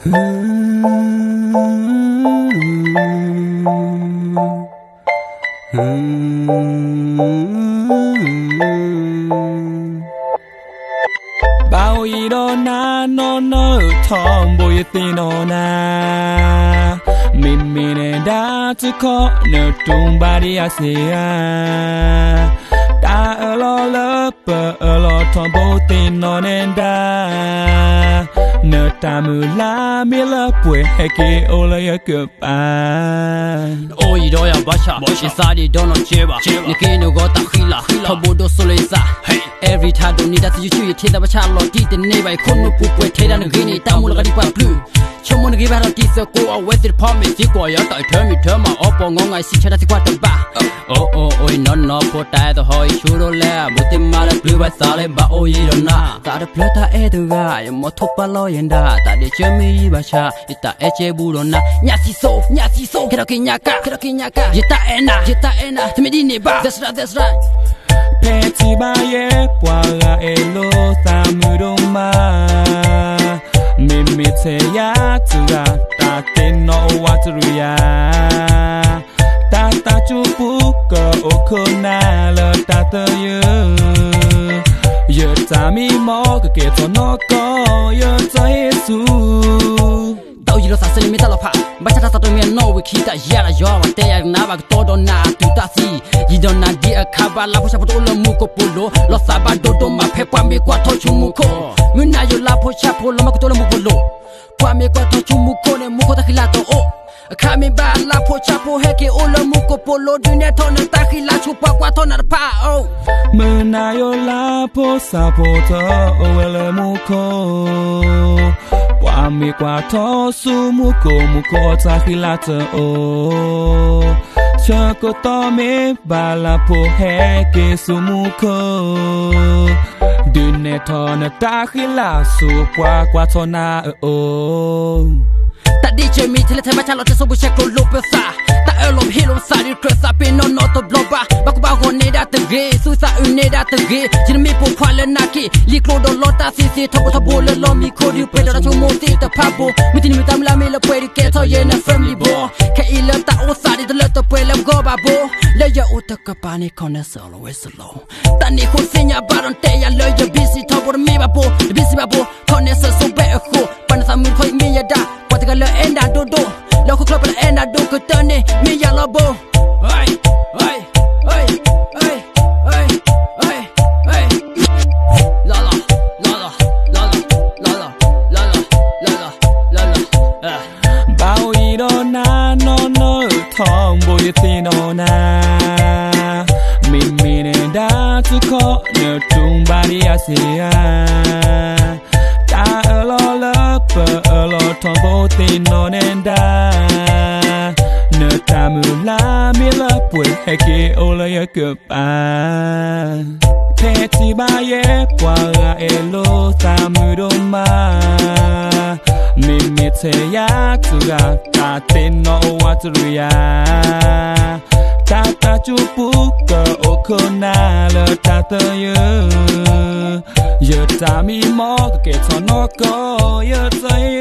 bao ý đó na nó thong bôi tin nó na mình đã chỉ có nợ trung ba đi asia ta ở lo lớp ở lo thong bôi tin nó nên đã nợ ta mưa la mi lớp quê hay kia ô lấy cửa ba ôi đó ya basha isa đi đó nó chế ba ni kia nó gọi ta khi là thong bôi đó sôi ra every time don't need that you choose thế ta basha lo đi tên này vậy không nó phụ quê thế ra nó ghi này ta mua là cái đi blue trong muốn cái bài đầu tiên sẽ cô ở West Palm chỉ qua ở tại thơm mà ở bộ ngon ngày sinh ra thì qua tầm ba ôi nó phụ tai tôi hỏi chú đó là một tim mà là blue by sale ba ôi đó na ta đã plot ta e từ ga một thúc ba lo yên đã ta để chơi mi ba cha ta e chơi bu đó na nhà si so cái đó kia nhà cả ta ena thì mình đi nè ba that's right Peti ba ye pwala elo samudoma Mimi te ya tura ta te no waturuya Ta chupu ko okona la ta te ye ta mi mo ke ke to no ko ye ta Yesu tao gì lo sa se mi ta lo pha ba cha ta to mi no we ki ta ya la yo wa te ya na ba to do na tu ta si yi do na di a kha ba la pho cha pho to lo mu ko polo lo sa ba do ma phe pa mi kwa tho chu mu ko mi na yo la pho cha pho lo ma ko to lo mu polo kwa mi kwa tho chu mu ko ne mu ko ta khila to o kha mi ba la pho cha pho he ke o lo mu ko polo du ne tho na ta khila chu pa kwa tho na pa o mi na yo la pho sa pho to o le mu ko Ami qua thọ su mu ko ta khilata o cha ko to me bala po he ke su mu ko dune tho na ta khila su qua tho na o ta đi chơi mi thì lấy ba cha lo cho số bu check lo pesa ta ở lom hi lom sa đi cresa pe no to bloba ba ko ba ho ne da tege su sa u ne da tege jin mi po khwa le na ki li klo do lo ta si thabo le lo mi ko di pe da chu mo ti ta pa bo mi tin mi tam la mi le pe di ke to ye na family bo ke i le ta o sa di le to pe le go ba bo le ya o ta ka pa ni kon na solo we solo ta ni ko se nya ba don te ya le ya busy thabo mi ba bo busy ba bo kon na so be ko pa na sa mi ko mi ya da What the enda do local club enda do ko tane mi ya lobo oi la bao ý đó na nó thong bôi tin nó na mình đã tu có nhờ trung ba đi asia ta ở lo lớp ở lo thong bôi tin nó nên đã nợ ta mưa la mi lớp quê hay kia ô lấy cửa ba Peti ba ye pwala elo samudoma Mimi te ya tura ta te no waturuya Ta chupu ko okona le ta te ye ta mi mo ke to no ko ye te